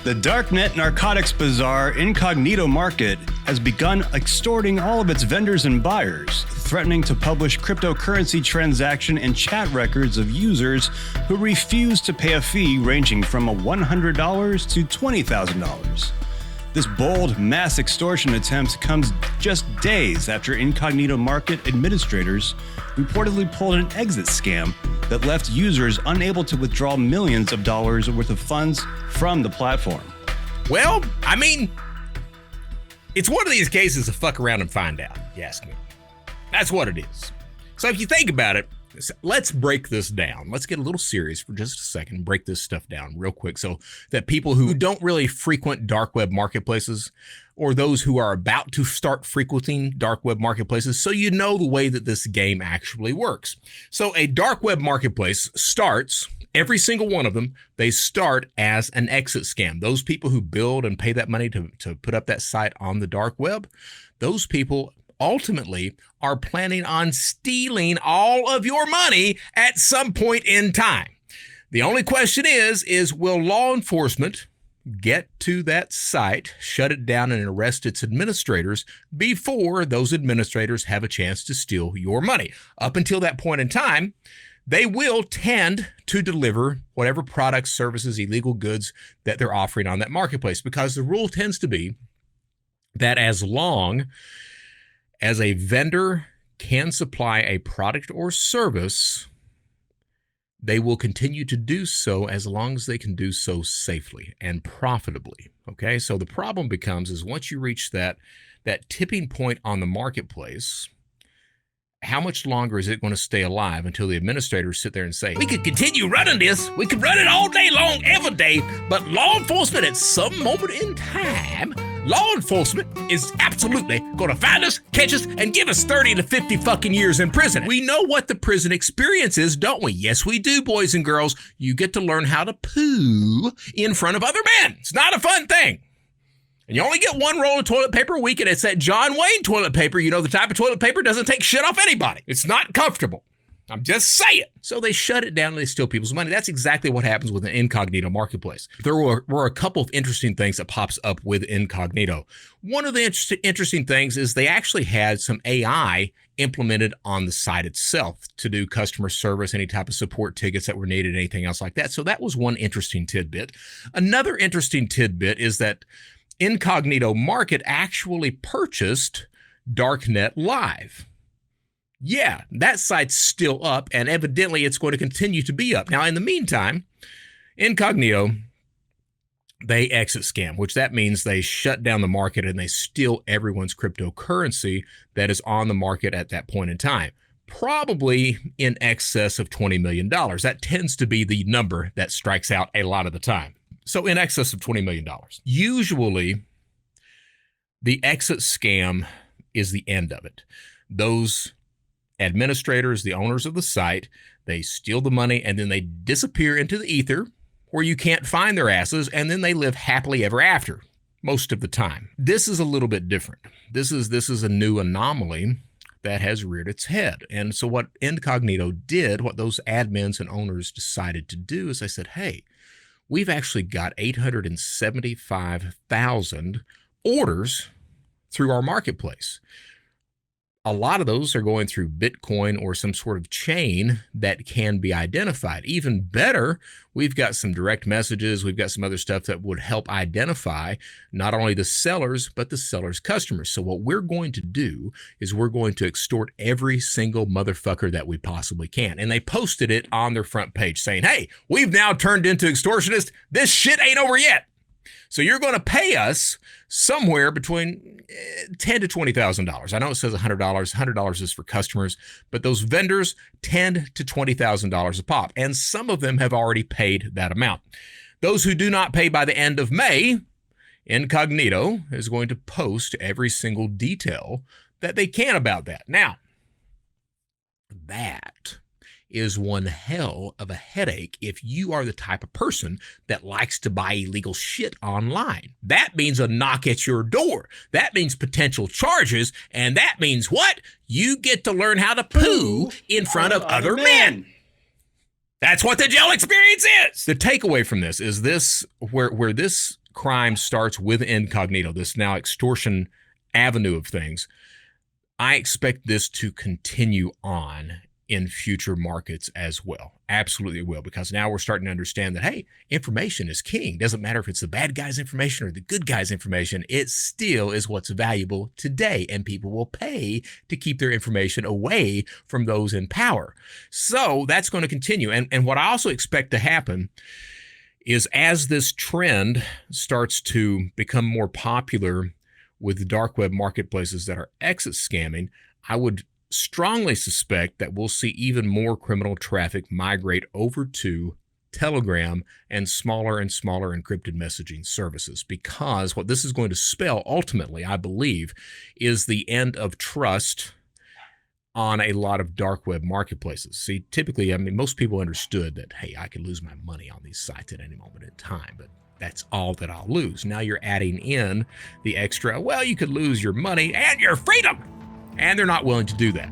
The Darknet narcotics bazaar Incognito Market has begun extorting all of its vendors and buyers, threatening to publish cryptocurrency transaction and chat records of users who refuse to pay a fee ranging from $100 to $20,000. This bold mass extortion attempt comes just days after Incognito Market administrators reportedly pulled an exit scam that left users unable to withdraw millions of dollars worth of funds from the platform. Well, I mean, it's one of these cases of fuck around and find out, you ask me. That's what it is. So if you think about it, let's break this down. Let's get a little serious for just a second and break this stuff down real quick so that people who don't really frequent dark web marketplaces or those who are about to start frequenting dark web marketplaces, so you know the way that this game actually works. So a dark web marketplace starts, every single one of them, they start as an exit scam. Those people who build and pay that money to put up that site on the dark web, those people ultimately are planning on stealing all of your money at some point in time. The only question is will law enforcement get to that site, shut it down, and arrest its administrators before those administrators have a chance to steal your money? Up until that point in time, they will tend to deliver whatever products, services, illegal goods that they're offering on that marketplace, because the rule tends to be that as long as a vendor can supply a product or service, they will continue to do so as long as they can do so safely and profitably. Okay, so the problem becomes is once you reach that tipping point on the marketplace, how much longer is it going to stay alive until the administrators sit there and say, we could continue running this, we could run it all day long, every day, but law enforcement at some moment in time, law enforcement is absolutely going to find us, catch us, and give us 30 to 50 fucking years in prison. We know what the prison experience is, don't we? Yes, we do, boys and girls. You get to learn how to poo in front of other men. It's not a fun thing. And you only get one roll of toilet paper a week, and it's that John Wayne toilet paper. You know, the type of toilet paper doesn't take shit off anybody. It's not comfortable. I'm just saying. So they shut it down and they steal people's money. That's exactly what happens with an Incognito marketplace. There were a couple of interesting things that pops up with Incognito. One of the interesting things is they actually had some AI implemented on the site itself to do customer service, any type of support tickets that were needed, anything else like that. So that was one interesting tidbit. Another interesting tidbit is that Incognito Market actually purchased Darknet Live. Yeah, that site's still up, and evidently it's going to continue to be up. Now, in the meantime, Incognito, they exit scam, which that means they shut down the market and they steal everyone's cryptocurrency that is on the market at that point in time. Probably in excess of $20 million. That tends to be the number that strikes out a lot of the time. So in excess of $20 million. Usually, the exit scam is the end of it. Those administrators, the owners of the site, they steal the money and then they disappear into the ether where you can't find their asses, and then they live happily ever after most of the time. This is a little bit different. This is a new anomaly that has reared its head. And so what Incognito did, what those admins and owners decided to do is they said, hey, we've actually got 875,000 orders through our marketplace. A lot of those are going through Bitcoin or some sort of chain that can be identified. Even better, we've got some direct messages. We've got some other stuff that would help identify not only the sellers, but the seller's customers. So what we're going to do is we're going to extort every single motherfucker that we possibly can. And they posted it on their front page saying, hey, we've now turned into extortionists. This shit ain't over yet. So you're going to pay us somewhere between $10,000 to $20,000. I know it says $100. $100 is for customers, but those vendors, $10,000 to $20,000 a pop. And some of them have already paid that amount. Those who do not pay by the end of May, Incognito is going to post every single detail that they can about that. Now, that is one hell of a headache if you are the type of person that likes to buy illegal shit online. That means a knock at your door. That means potential charges. And that means what? You get to learn how to poo in front of other men. That's what the jail experience is. The takeaway from this is this, where this crime starts with Incognito, this now extortion avenue of things, I expect this to continue on in future markets as well. Absolutely will, because now we're starting to understand that, hey, information is king. Doesn't matter if it's the bad guy's information or the good guy's information, it still is what's valuable today, and people will pay to keep their information away from those in power. So that's going to continue. And what I also expect to happen is, as this trend starts to become more popular with dark web marketplaces that are exit scamming, I would strongly suspect that we'll see even more criminal traffic migrate over to Telegram and smaller encrypted messaging services, because what this is going to spell ultimately, I believe, is the end of trust on a lot of dark web marketplaces. See, typically, I mean, most people understood that, hey, I could lose my money on these sites at any moment in time, but that's all that I'll lose. Now you're adding in the extra, well, you could lose your money and your freedom. And they're not willing to do that.